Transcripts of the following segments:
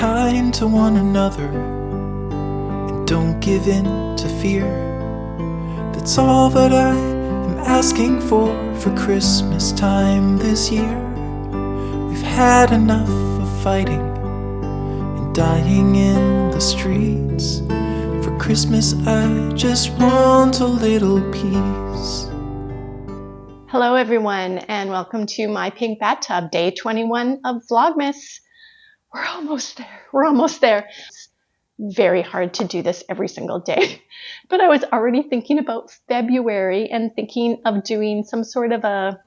kind to one another and don't give in to fear. That's all that I am asking for Christmas time this year. We've had enough of fighting and dying in the streets. For Christmas I just want a little peace. Hello everyone, and welcome to My Pink Bathtub, day 21 of Vlogmas. We're almost there. It's very hard to do this every single day, but I was already thinking about February and thinking of doing some sort of a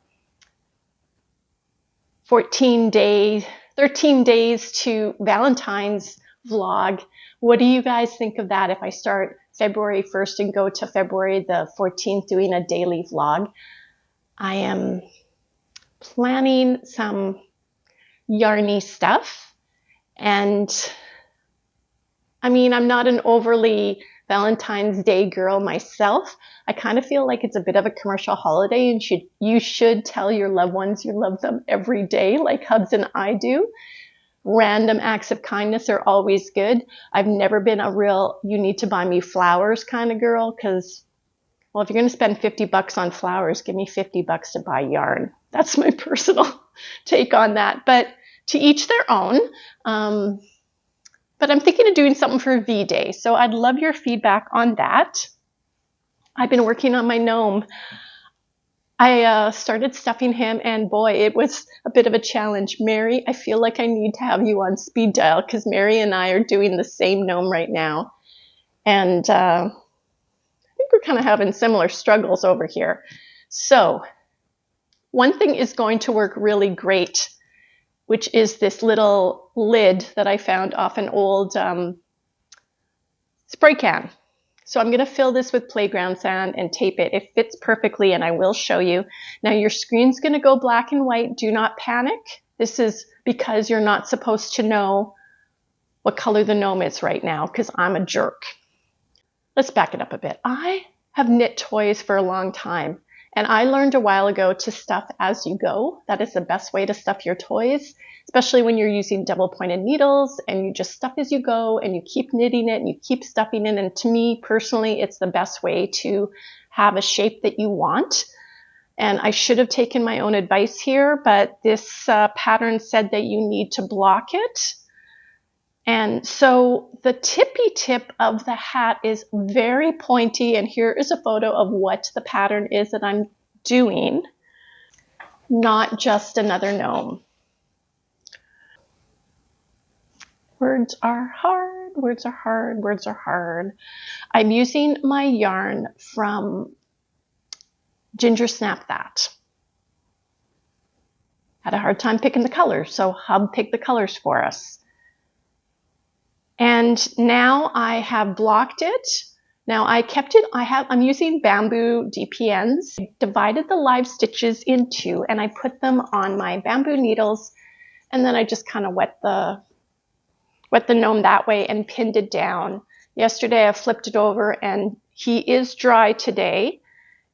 13 days to Valentine's vlog. What do you guys think of that if I start February 1st and go to February the 14th doing a daily vlog? I am planning some yarny stuff, and I mean, I'm not an overly Valentine's Day girl myself. I kind of feel like it's a bit of a commercial holiday, and you should tell your loved ones you love them every day like Hubs and I do. Random acts of kindness are always good. I've never been a real you need to buy me flowers kind of girl, because well, if you're going to spend 50 bucks on flowers, give me 50 bucks to buy yarn. That's my personal take on that. But to each their own. But I'm thinking of doing something for V-Day. So I'd love your feedback on that. I've been working on my gnome. I started stuffing him, and boy, it was a bit of a challenge. Mary, I feel like I need to have you on speed dial because Mary and I are doing the same gnome right now. And we're kind of having similar struggles over here. So one thing is going to work really great, which is this little lid that I found off an old spray can. So I'm going to fill this with playground sand and tape it. It fits perfectly, and I will show you. Now your screen's going to go black and white. Do not panic. This is because you're not supposed to know what color the gnome is right now, because I'm a jerk. Let's back it up a bit. I have knit toys for a long time, and I learned a while ago to stuff as you go. That is the best way to stuff your toys, especially when you're using double-pointed needles and you just stuff as you go and you keep knitting it and you keep stuffing it. And to me personally, it's the best way to have a shape that you want. And I should have taken my own advice here, but this pattern said that you need to block it. And so the tippy tip of the hat is very pointy, and here is a photo of what the pattern is that I'm doing, not just another gnome. Words are hard, words are hard, words are hard. I'm using my yarn from Gingersnap that. Had a hard time picking the colors, so Hub picked the colors for us. And now I have blocked it. Now I kept it, I'm using bamboo DPNs. I divided the live stitches in two, and I put them on my bamboo needles, and then I just kind of wet the gnome that way and pinned it down. Yesterday I flipped it over, and he is dry today,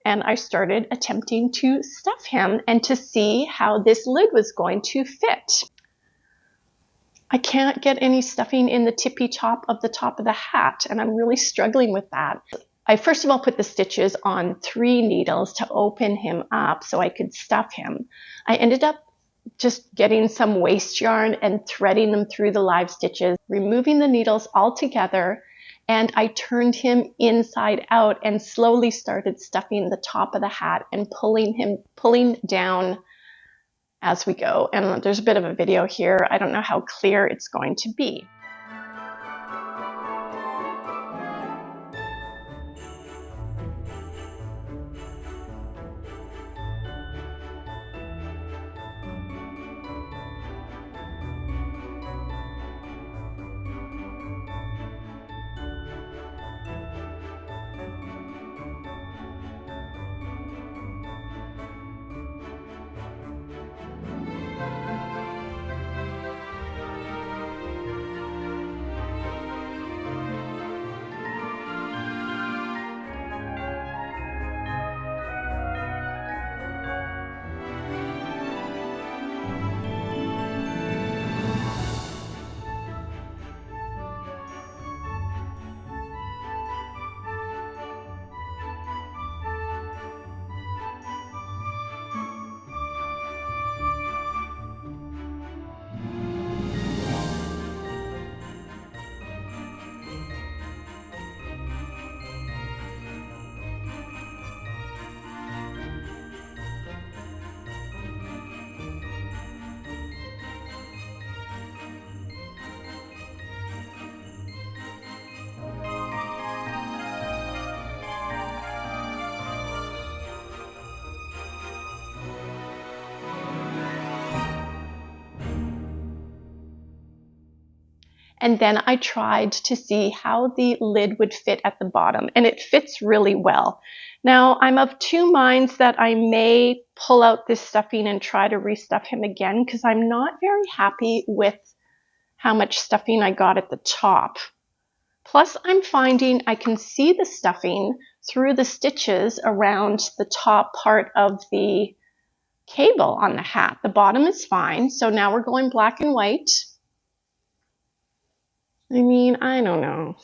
and I started attempting to stuff him and to see how this lid was going to fit. I can't get any stuffing in the tippy top of the hat, and I'm really struggling with that. I first of all put the stitches on 3 needles to open him up so I could stuff him. I ended up just getting some waste yarn and threading them through the live stitches, removing the needles altogether, and I turned him inside out and slowly started stuffing the top of the hat and pulling down as we go. And there's a bit of a video here. I don't know how clear it's going to be. And then I tried to see how the lid would fit at the bottom, and it fits really well. Now, I'm of two minds that I may pull out this stuffing and try to restuff him again, because I'm not very happy with how much stuffing I got at the top. Plus, I'm finding I can see the stuffing through the stitches around the top part of the cable on the hat. The bottom is fine, so now we're going black and white. I mean, I don't know.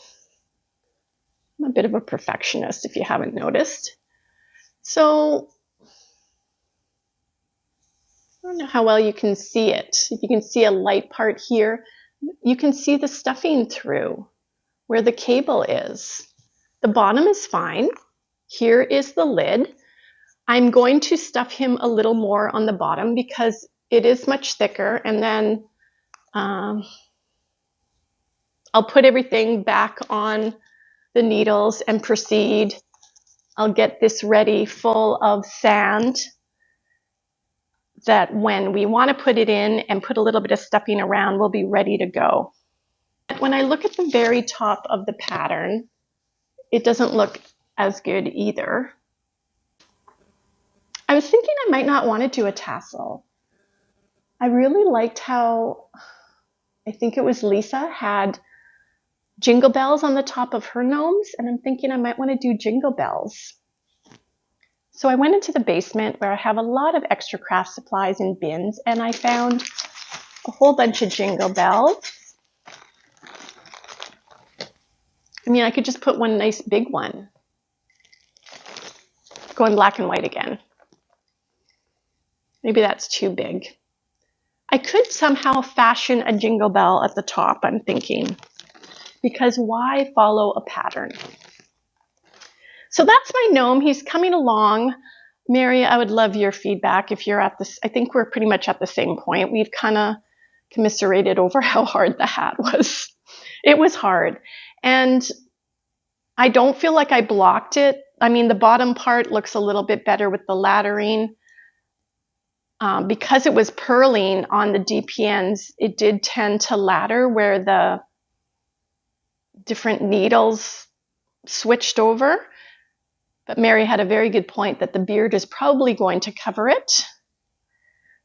I'm a bit of a perfectionist if you haven't noticed. So, I don't know how well you can see it. If you can see a light part here, you can see the stuffing through where the cable is. The bottom is fine. Here is the lid. I'm going to stuff him a little more on the bottom because it is much thicker, and then I'll put everything back on the needles and proceed. I'll get this ready full of sand that when we want to put it in and put a little bit of stuffing around, we'll be ready to go. When I look at the very top of the pattern, it doesn't look as good either. I was thinking I might not want to do a tassel. I really liked how, I think it was Lisa, had jingle bells on the top of her gnomes, and I'm thinking I might want to do jingle bells. So I went into the basement where I have a lot of extra craft supplies in bins, and I found a whole bunch of jingle bells. I mean, I could just put one nice big one. Going black and white again. Maybe that's too big. I could somehow fashion a jingle bell at the top, I'm thinking, because why follow a pattern? So that's my gnome. He's coming along. Mary, I would love your feedback if you're at this. I think we're pretty much at the same point. We've kind of commiserated over how hard the hat was. It was hard. And I don't feel like I blocked it. I mean, the bottom part looks a little bit better with the laddering. Because it was purling on the DPNs, it did tend to ladder where the different needles switched over. But Mary had a very good point that the beard is probably going to cover it.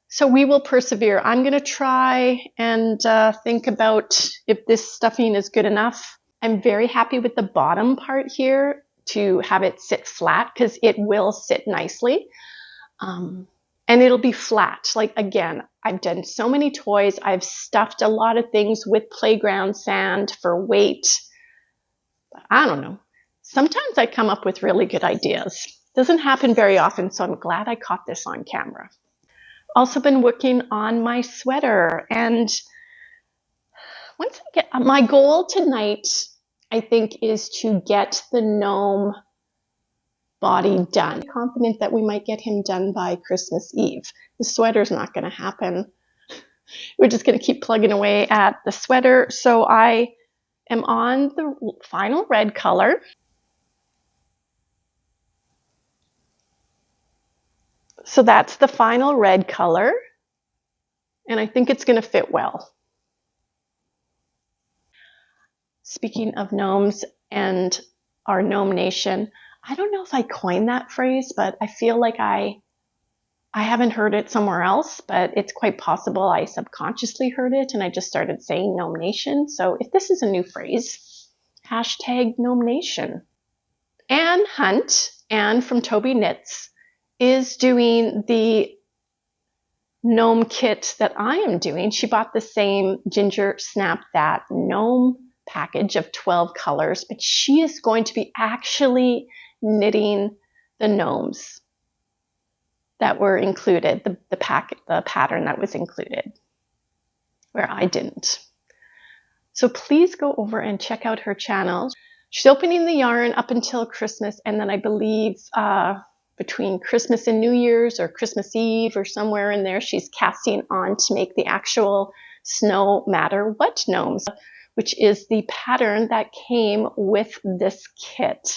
So we will persevere. I'm going to try and think about if this stuffing is good enough. I'm very happy with the bottom part here to have it sit flat, because it will sit nicely. And it'll be flat. Like, again, I've done so many toys. I've stuffed a lot of things with playground sand for weight. I don't know. Sometimes I come up with really good ideas. Doesn't happen very often, so I'm glad I caught this on camera. Also been working on my sweater, and once I get my goal tonight, I think, is to get the gnome body done. I'm confident that we might get him done by Christmas Eve. The sweater's not going to happen. We're just going to keep plugging away at the sweater. So I am on the final red color. So that's the final red color, and I think it's going to fit well. Speaking of gnomes and our gnome nation, I don't know if I coined that phrase, but I feel like I haven't heard it somewhere else, but it's quite possible I subconsciously heard it and I just started saying gnome nation. So if this is a new phrase, hashtag gnome nation. Anne Hunt, Anne from Toby Knits, is doing the gnome kit that I am doing. She bought the same Gingersnap that gnome package of 12 colors, but she is going to be actually knitting the gnomes that were included, the pattern that was included, where I didn't. So please go over and check out her channel. She's opening the yarn up until Christmas, and then I believe between Christmas and New Year's or Christmas Eve or somewhere in there, she's casting on to make the actual Snow Matter What gnomes, which is the pattern that came with this kit.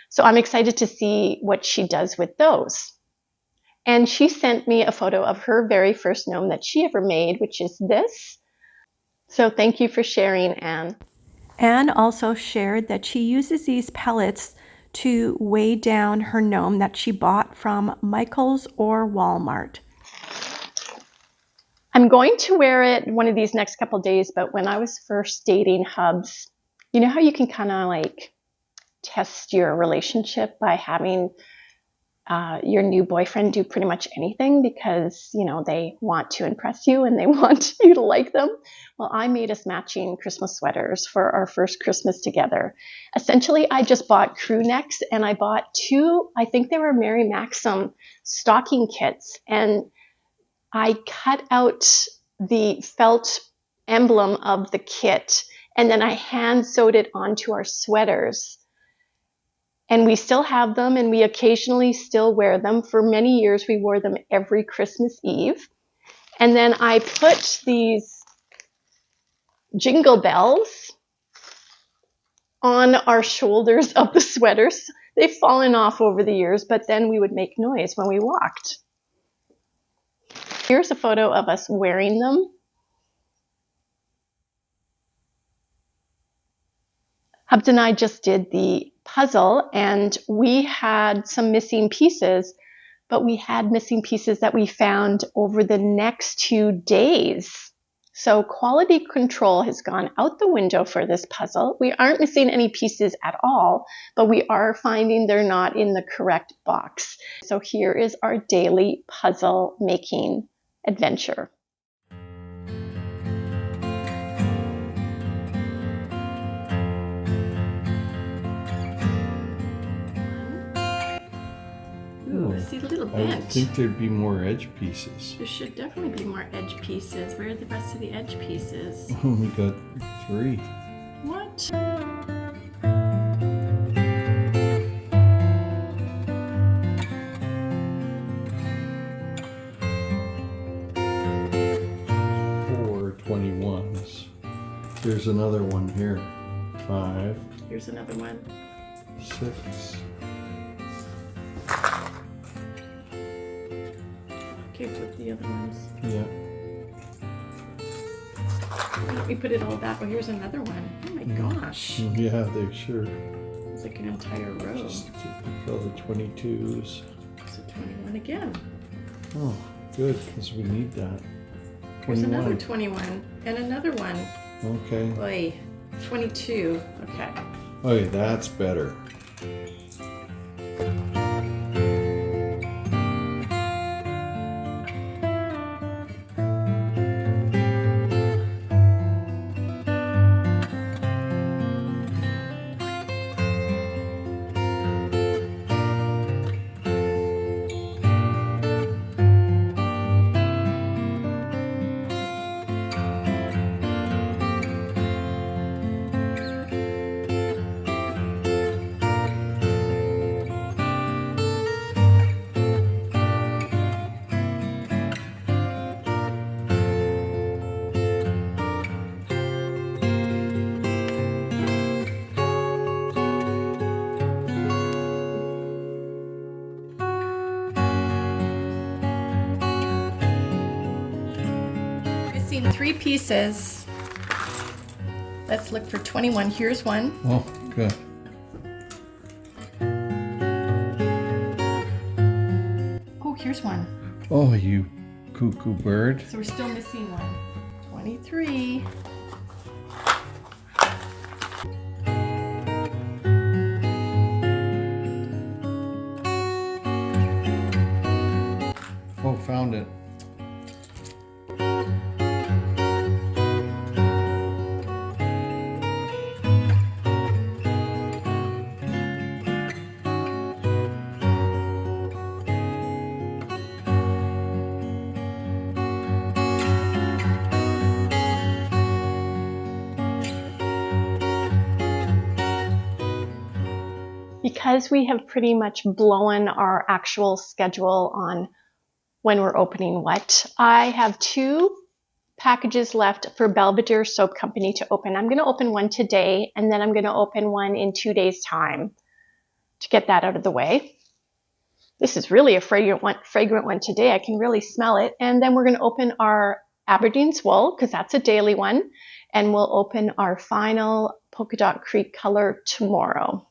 So I'm excited to see what she does with those. And she sent me a photo of her very first gnome that she ever made, which is this. So thank you for sharing, Anne. Anne also shared that she uses these pellets to weigh down her gnome that she bought from Michael's or Walmart. I'm going to wear it one of these next couple days, but when I was first dating Hubs, you know how you can kind of like test your relationship by having your new boyfriend do pretty much anything because, you know, they want to impress you and they want you to like them. Well, I made us matching Christmas sweaters for our first Christmas together. Essentially, I just bought crew necks and I bought 2, I think they were Mary Maxim stocking kits, and I cut out the felt emblem of the kit and then I hand sewed it onto our sweaters. And we still have them, and we occasionally still wear them. For many years, we wore them every Christmas Eve. And then I put these jingle bells on our shoulders of the sweaters. They've fallen off over the years, but then we would make noise when we walked. Here's a photo of us wearing them. Hubs and I just did the puzzle, and we had some missing pieces, but we had missing pieces that we found over the next 2 days. So quality control has gone out the window for this puzzle. We aren't missing any pieces at all, but we are finding they're not in the correct box. So here is our daily puzzle making adventure. Ooh, I see a little bent. I think there'd be more edge pieces. There should definitely be more edge pieces. Where are the rest of the edge pieces? We got 3. What? Four 21s. There's another one here. 5. Here's another one. 6. Okay, flip the other ones. Yeah. We put it all back. Oh, here's another one. Oh my gosh. Yeah, they sure. It's like an entire row. Just pick all the 22s. So 21 again. Oh, good, because we need that. Here's 21. another 21 and another one. Okay. Oy, 22. Okay. Oh, yeah, that's better. Missing 3 pieces. Let's look for 21. Here's one. Oh, good. Oh, here's one. Oh, you cuckoo bird. So we're still missing one. 23. Oh, found it. Because we have pretty much blown our actual schedule on when we're opening what, I have 2 packages left for Belvidere Soap Company to open. I'm going to open one today, and then I'm going to open one in 2 days' time to get that out of the way. This is really a fragrant one today. I can really smell it. And then we're going to open our Aberdeen's wool, because that's a daily one. and we'll open our final Polkadot Creek color tomorrow.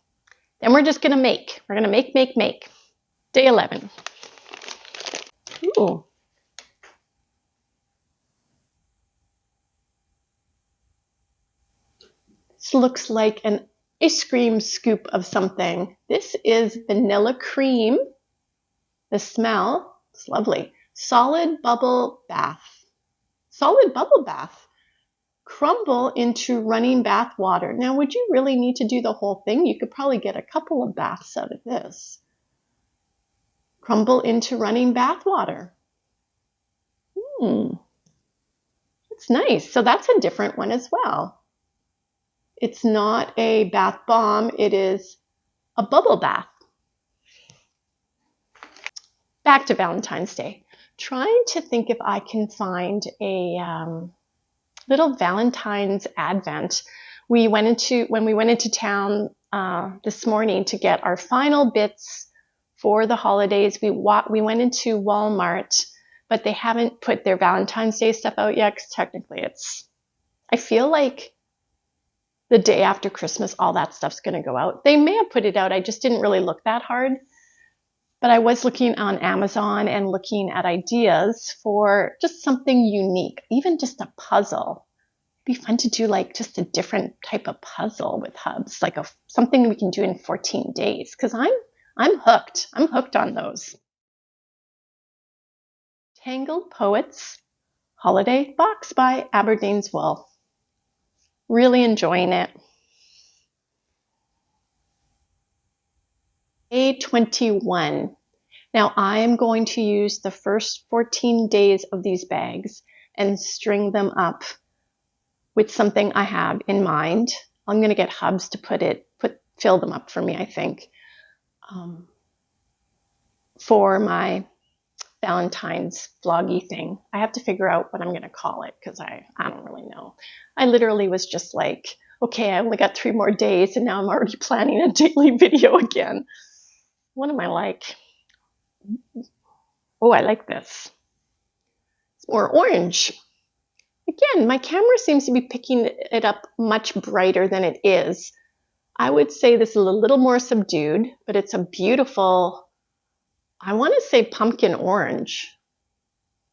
Then we're just gonna make. We're gonna make. Day 11. Ooh. This looks like an ice cream scoop of something. This is vanilla cream. The smell, it's lovely. Solid bubble bath. Solid bubble bath. Crumble into running bath water. Now, would you really need to do the whole thing? You could probably get a couple of baths out of this. Crumble into running bath water. It's nice. So that's a different one as well. It's not a bath bomb. It is a bubble bath. Back to Valentine's Day. Trying to think if I can find a little Valentine's advent. When we went into town this morning to get our final bits for the holidays, we went into Walmart, but they haven't put their Valentine's Day stuff out yet, because technically I feel like the day after Christmas, all that stuff's going to go out. They may have put it out. I just didn't really look that hard. But I was looking on Amazon and looking at ideas for just something unique, even just a puzzle. It'd be fun to do like just a different type of puzzle with hubs, like something we can do in 14 days, because I'm hooked. I'm hooked on those. Tangled Poets Holiday Box by Aberdeen's Wool. Really enjoying it. Day 21. Now I am going to use the first 14 days of these bags and string them up with something I have in mind. I'm going to get hubs to fill them up for me, I think, for my Valentine's vloggy thing. I have to figure out what I'm going to call it, because I don't really know. I literally was just like, okay, I only got 3 more days and now I'm already planning a daily video again. What am I like? Oh, I like this. It's more orange. Again, my camera seems to be picking it up much brighter than it is. I would say this is a little more subdued, but it's a beautiful, I want to say pumpkin orange.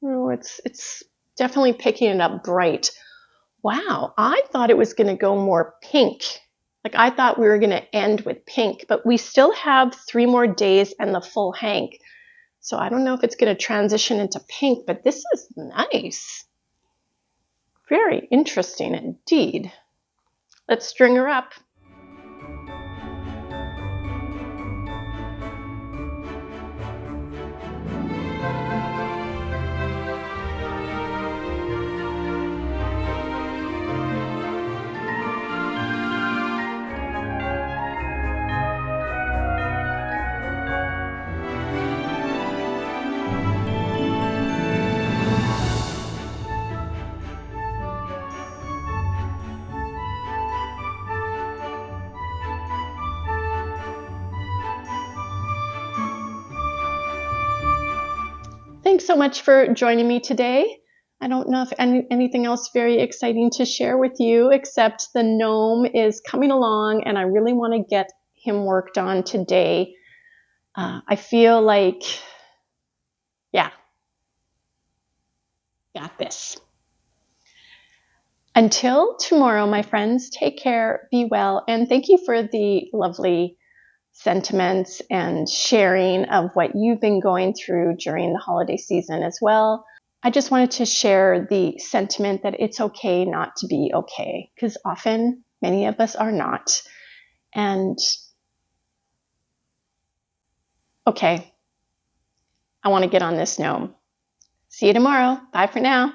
Oh, it's definitely picking it up bright. Wow, I thought it was going to go more pink. Like I thought we were going to end with pink, but we still have 3 more days and the full hank. So I don't know if it's going to transition into pink, but this is nice. Very interesting indeed. Let's string her up. Thanks so much for joining me today. I don't know if anything else very exciting to share with you, except the gnome is coming along and I really want to get him worked on today. I feel like, yeah, got this. Until tomorrow, my friends, take care, be well, and thank you for the lovely sentiments and sharing of what you've been going through during the holiday season as well. I just wanted to share the sentiment that it's okay not to be okay, because often many of us are not. And okay, I want to get on this gnome. See you tomorrow. Bye for now.